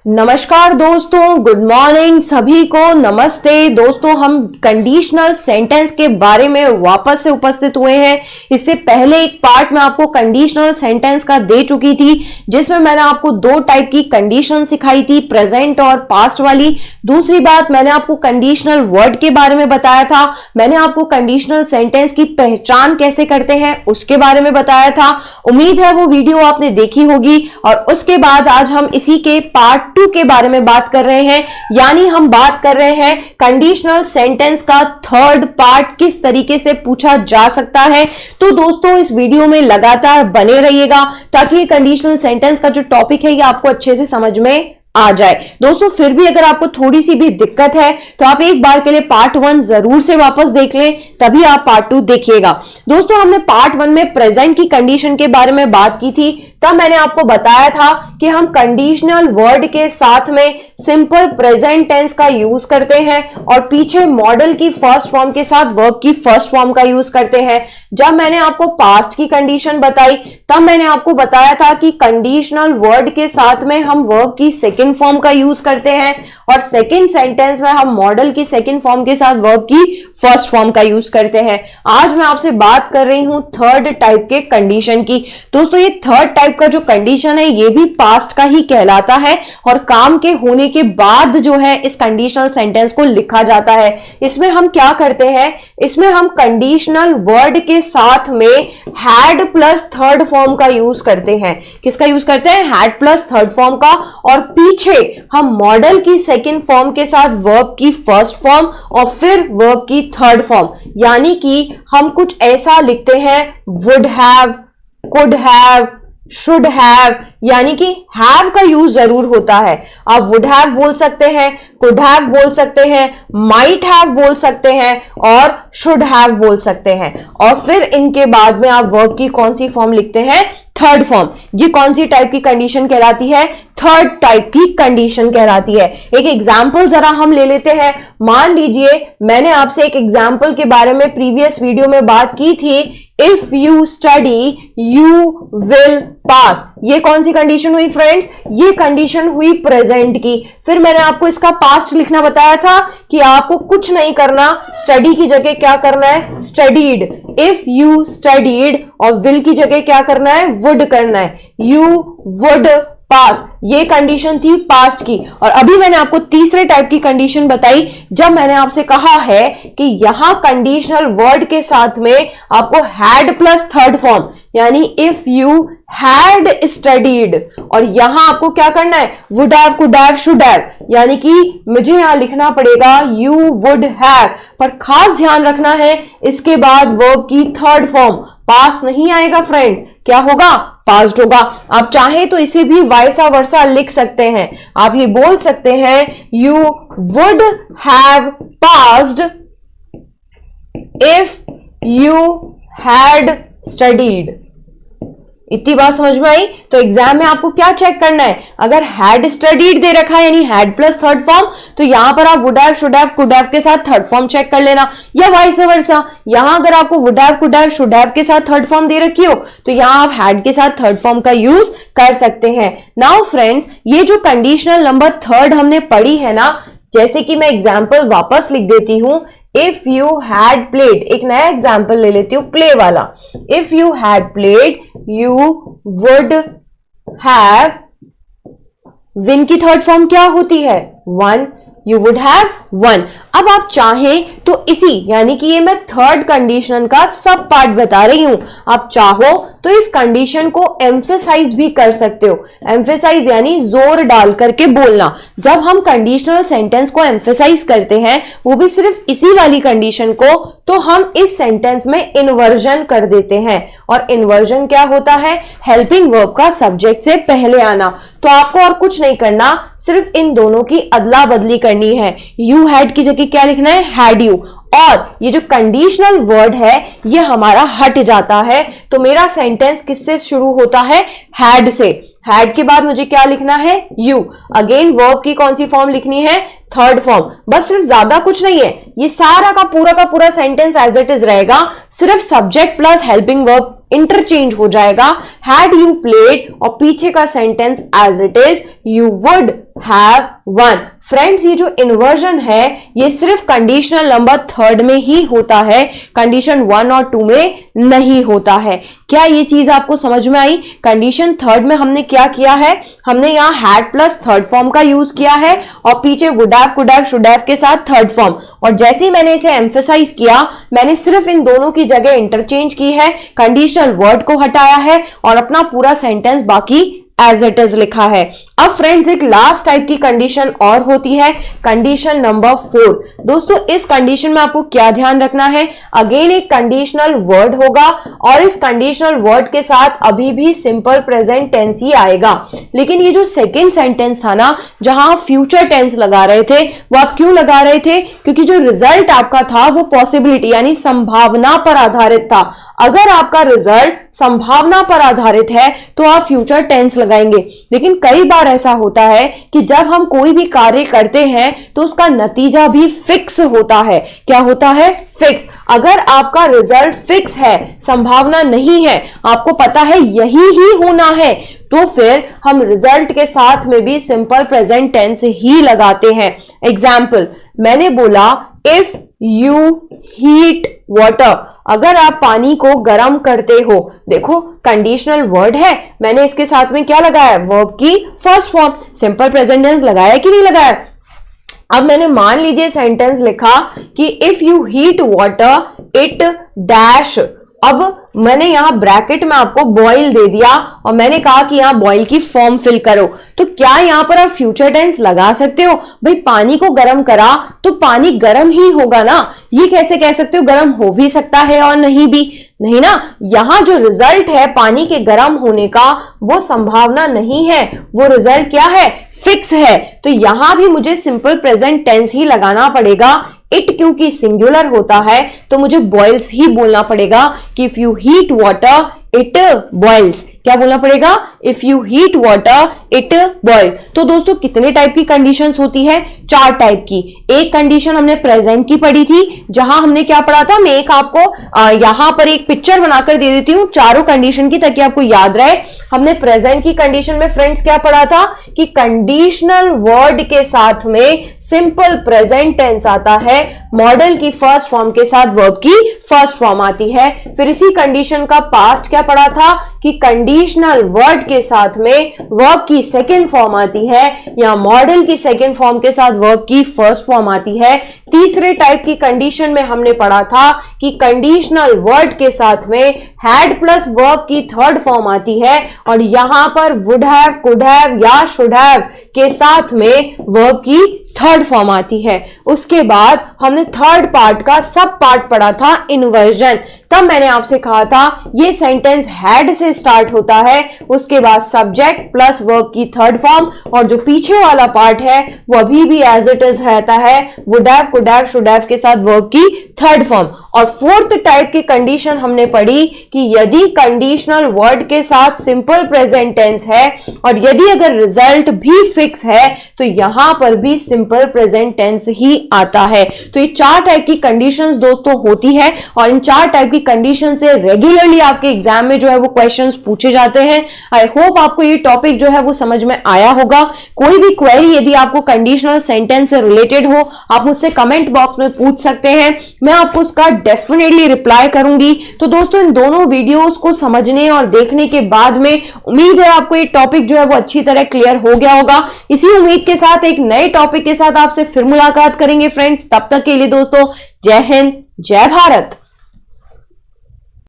नमस्कार दोस्तों, good morning सभी को। नमस्ते दोस्तों, हम कंडीशनल सेंटेंस के बारे में वापस से उपस्थित हुए हैं। इससे पहले एक पार्ट में आपको कंडीशनल सेंटेंस का दे चुकी थी, जिसमें मैंने आपको दो टाइप की कंडीशन सिखाई थी, प्रेजेंट और पास्ट वाली। दूसरी बात, मैंने आपको कंडीशनल वर्ड के बारे में बताया था। मैंने आपको कंडीशनल सेंटेंस की पहचान कैसे करते हैं उसके बारे में बताया था। उम्मीद है वो वीडियो आपने देखी होगी। और उसके बाद आज हम इसी के पार्ट 2 के बारे में बात कर रहे हैं, यानी हम बात कर रहे हैं कंडीशनल सेंटेंस का थर्ड पार्ट किस तरीके से पूछा जा सकता है। तो दोस्तों, इस वीडियो में लगातार बने रहिएगा ताकि कंडीशनल सेंटेंस का जो टॉपिक है ये आपको अच्छे से समझ में आ जाए। दोस्तों, फिर भी अगर आपको थोड़ी सी भी दिक्कत है तो आप एक बार के लिए पार्ट 1 जरूर से वापस देख लें, तभी आप पार्ट 2 देखिएगा। दोस्तों, हमने पार्ट 1 में प्रेजेंट की कंडीशन के बारे में बात की थी। तब मैंने आपको बताया था कि हम कंडीशनल वर्ड के साथ में सिंपल प्रेजेंट टेंस का यूज करते हैं और पीछे मॉडल की फर्स्ट फॉर्म के साथ वर्ब की फर्स्ट फॉर्म का यूज करते हैं। जब मैंने आपको पास्ट की कंडीशन बताई तब मैंने आपको बताया था कि कंडीशनल वर्ड के साथ में हम वर्ब की सेकंड फॉर्म का यूज करते हैं और सेकंड सेंटेंस में हम मॉडल की सेकंड फॉर्म के साथ वर्ब की फर्स्ट फॉर्म का यूज करते हैं। आज मैं आपसे बात कर रही हूं थर्ड टाइप के कंडीशन की। दोस्तों, ये थर्ड टाइप का जो कंडीशन है ये भी पास्ट का ही कहलाता है और काम के होने के बाद जो है इस कंडीशनल सेंटेंस को लिखा जाता है। इसमें हम क्या करते हैं, इसमें हम कंडीशनल वर्ड के साथ में हैड प्लस थर्ड फॉर्म का यूज करते हैं। किसका यूज करते हैं? हैड प्लस थर्ड फॉर्म का। और पीछे हम मॉडल की सेकंड फॉर्म के साथ वर्ब की फर्स्ट फॉर्म और फिर वर्ब की थर्ड फॉर्म, यानी कि हम कुछ ऐसा लिखते हैं would have, could have, should have, यानी कि हैव का यूज जरूर होता है। आप वुड हैव बोल सकते हैं, कुड हैव बोल सकते हैं, माइट हैव बोल सकते हैं और शुड हैव बोल सकते हैं। और फिर इनके बाद में आप वर्ब की कौन सी फॉर्म लिखते हैं? Third form. ये कौन सी टाइप की कंडीशन कहलाती है? थर्ड टाइप की कंडीशन कहलाती है। एक एग्जाम्पल जरा हम ले लेते हैं। मान लीजिए मैंने आपसे एक एग्जाम्पल के बारे में प्रीवियस वीडियो में बात की थी, if you study you will pass. ये कौन सी कंडीशन हुई फ्रेंड्स? ये कंडीशन हुई प्रेजेंट की। फिर मैंने आपको इसका पास्ट लिखना बताया था कि आपको कुछ नहीं करना, स्टडी की जगह क्या करना है? स्टडीड। इफ यू स्टडीड और विल की जगह क्या करना है? वुड करना है। यू वुड पास। ये कंडीशन थी पास्ट की। और अभी मैंने आपको तीसरे टाइप की कंडीशन बताई, जब मैंने आपसे कहा है कि यहां कंडीशनल वर्ड के साथ में आपको हैड प्लस थर्ड फॉर्म, यानी इफ यू हैड स्टडीड, और यहां आपको क्या करना है? Would have, could have, should have, यानी कि मुझे यहां लिखना पड़ेगा यू वुड हैव। पर खास ध्यान रखना है, इसके बाद वर्ब की थर्ड फॉर्म पास नहीं आएगा फ्रेंड्स। क्या होगा? पास्ट होगा। आप चाहे तो इसे भी वाइसा वर्सा लिख सकते हैं। आप ये बोल सकते हैं you would have passed if you had studied. इतनी बात समझ में आई? तो एग्जाम में आपको क्या चेक करना है? अगर हैड स्टडीड दे रखा है यानी हैड प्लस थर्ड फॉर्म, तो यहां पर आप would have, should have, could have के साथ थर्ड फॉर्म चेक कर लेना, या वाइस वर्सा। यहां अगर आपको would have, could have, should have के साथ थर्ड फॉर्म दे रखी हो तो यहां आप हैड के साथ थर्ड फॉर्म का यूज कर सकते हैं। नाउ फ्रेंड्स, ये जो कंडीशनल नंबर थर्ड हमने पढ़ी है ना, जैसे कि मैं एग्जाम्पल वापस लिख देती हूं, इफ यू हैड प्लेड, एक नया एग्जाम्पल ले लेती हूं प्ले वाला। If you had played you would have, win की थर्ड फॉर्म क्या होती है? One. You would have one. अब आप चाहें तो इसी, यानी कि ये मैं थर्ड कंडीशन का सब पार्ट बता रही हूं, आप चाहो तो इस कंडीशन को एम्फेसाइज भी कर सकते हो। एम्फेसाइज यानी जोर डाल करके बोलना। जब हम कंडीशनल सेंटेंस को एम्फेसाइज करते हैं, वो भी सिर्फ इसी वाली कंडीशन को, तो हम इस सेंटेंस में इन्वर्जन कर देते हैं। और इन्वर्जन क्या होता है? हेल्पिंग वर्ब का सब्जेक्ट से पहले आना। तो आपको और कुछ नहीं करना, सिर्फ इन दोनों की अदला बदली करनी है। यू हैड की जगह क्या लिखना है? Had you. और ये जो कंडीशनल वर्ड है ये हमारा हट जाता है। तो मेरा सेंटेंस किससे शुरू होता है? हैड से। हैड के बाद मुझे क्या लिखना है? यू। अगेन वर्ब की कौन सी फॉर्म लिखनी है? थर्ड फॉर्म, बस सिर्फ ज्यादा कुछ नहीं है, ये सारा का पूरा सेंटेंस एज इट इज रहेगा, सिर्फ subject plus helping verb interchange हो जाएगा, हैड यू प्लेड, और पीछे का sentence as it is, you would have won. Friends, ये जो इन्वर्जन है ये सिर्फ कंडीशनल नंबर थर्ड में ही होता है, कंडीशन 1 और 2 में नहीं होता है। क्या ये चीज आपको समझ में आई? कंडीशन थर्ड में हमने क्या किया है, हमने यहाँ हैड प्लस थर्ड फॉर्म का यूज किया है और पीछे would have, could have, should have के साथ थर्ड फॉर्म, और जैसे ही मैंने इसे एम्फेसाइज किया, मैंने सिर्फ इन दोनों की जगह इंटरचेंज की है, कंडीशनल वर्ड को हटाया है और अपना पूरा सेंटेंस बाकी एज इट इज लिखा है। अब फ्रेंड्स, एक लास्ट टाइप की कंडीशन और होती है, कंडीशन नंबर 4। दोस्तों, इस कंडीशन में आपको क्या ध्यान रखना है, अगेन एक कंडीशनल वर्ड होगा और इस कंडीशनल वर्ड के साथ अभी भी सिंपल प्रेजेंट टेंस ही आएगा। लेकिन ये जो सेकेंड सेंटेंस था ना, जहां आप फ्यूचर टेंस लगा रहे थे, वो आप क्यों लगा रहे थे? क्योंकि जो रिजल्ट आपका था वो पॉसिबिलिटी यानी संभावना पर आधारित था। अगर आपका रिजल्ट संभावना पर आधारित है तो आप फ्यूचर टेंस लगाएंगे। लेकिन कई बार ऐसा होता है कि जब हम कोई भी कार्य करते हैं तो उसका नतीजा भी फिक्स होता है। क्या होता है? फिक्स। अगर आपका रिजल्ट फिक्स है, संभावना नहीं है, आपको पता है यही ही होना है, तो फिर हम रिजल्ट के साथ में भी सिंपल प्रेजेंट टेंस ही लगाते हैं। एग्जाम्पल, मैंने बोला इफ यू हीट वाटर, अगर आप पानी को गर्म करते हो। देखो, कंडीशनल वर्ड है, मैंने इसके साथ में क्या लगाया? वर्ब की first form, simple present tense लगाया कि नहीं लगाया? अब मैंने मान लीजिए सेंटेंस लिखा कि if you heat water it dash. अब मैंने यहां ब्रैकेट में आपको बॉयल दे दिया और मैंने कहा कि यहां बॉयल की फॉर्म फिल करो। तो क्या यहां पर आप फ्यूचर टेंस लगा सकते हो? भाई, पानी को गर्म करा तो पानी गर्म ही होगा ना। ये कैसे कह सकते हो? गर्म हो भी सकता है और नहीं भी, नहीं ना। यहां जो रिजल्ट है पानी के गर्म होने का, वो संभावना नहीं है, वो रिजल्ट क्या है? फिक्स है। तो यहां भी मुझे सिंपल प्रेजेंट टेंस ही लगाना पड़ेगा। इट क्योंकि सिंगुलर होता है तो मुझे बॉइल्स ही बोलना पड़ेगा कि if you heat water it boils. क्या बोलना पड़ेगा? If you heat water it boil. तो दोस्तों, कितने टाइप की कंडीशंस होती है? 4 टाइप की। एक कंडीशन हमने प्रेजेंट की पढ़ी थी, जहां हमने क्या पढ़ा था, मैं एक आपको यहां पर एक पिक्चर बनाकर दे देती हूं चारों कंडीशन की, ताकि आपको याद रहे। हमने प्रेजेंट की कंडीशन में फ्रेंड्स क्या पढ़ा था कि कंडीशनल वर्ड के साथ में सिंपल प्रेजेंट टेंस आता है, मॉडल की फर्स्ट फॉर्म के साथ वर्ब की फर्स्ट फॉर्म आती है। फिर इसी कंडीशन का पास्ट क्या पढ़ा था कि कंडीशनल वर्ड के साथ में वर्ब की सेकंड फॉर्म आती है, या मॉडल की सेकंड फॉर्म के साथ वर्ब की फर्स्ट फॉर्म आती है। तीसरे टाइप की कंडीशन में हमने पढ़ा था कि कंडीशनल वर्ड के साथ में हैड प्लस वर्ब की थर्ड फॉर्म आती है और यहां पर वुड हैव, कुड हैव या शुड हैव के साथ में वर्ब की थर्ड फॉर्म आती है। उसके बाद हमने थर्ड पार्ट का सब पार्ट पढ़ा था, इन्वर्जन। तब मैंने आपसे कहा था ये सेंटेंस हैड से स्टार्ट होता है, उसके बाद सब्जेक्ट प्लस वर्ब की थर्ड फॉर्म, और जो पीछे वाला पार्ट है वो अभी भी एज इट इज रहता है, would have, could have, should have के साथ वर्ब की थर्ड फॉर्म। और फोर्थ टाइप की कंडीशन हमने पढ़ी कि यदि कंडीशनल वर्ड के साथ सिंपल प्रेजेंट टेंस है और यदि अगर रिजल्ट भी फिक्स है तो यहां पर भी सिंपल प्रेजेंट टेंस ही आता है। तो ये 4 टाइप की कंडीशंस दोस्तों होती है और इन 4 टाइप की कंडीशन से रेगुलरली आपके एग्जाम में जो है वो क्वेश्चंस पूछे जाते हैं। आई होप आपको ये टॉपिक जो है वो समझ में आया होगा। कोई भी क्वेरी यदि आपको कंडीशनल सेंटेंस से रिलेटेड हो, आप मुझसे कमेंट बॉक्स में पूछ सकते हैं, मैं आपको उसका डेफिनेटली रिप्लाई करूंगी। तो दोस्तों, इन दोनों वीडियोस को समझने और देखने के बाद में उम्मीद है आपको ये टॉपिक जो है वो अच्छी तरह क्लियर हो गया होगा। इसी उम्मीद के साथ एक नए टॉपिक के साथ आपसे फिर मुलाकात करेंगे फ्रेंड्स। तब तक के लिए दोस्तों, जय हिंद, जय भारत।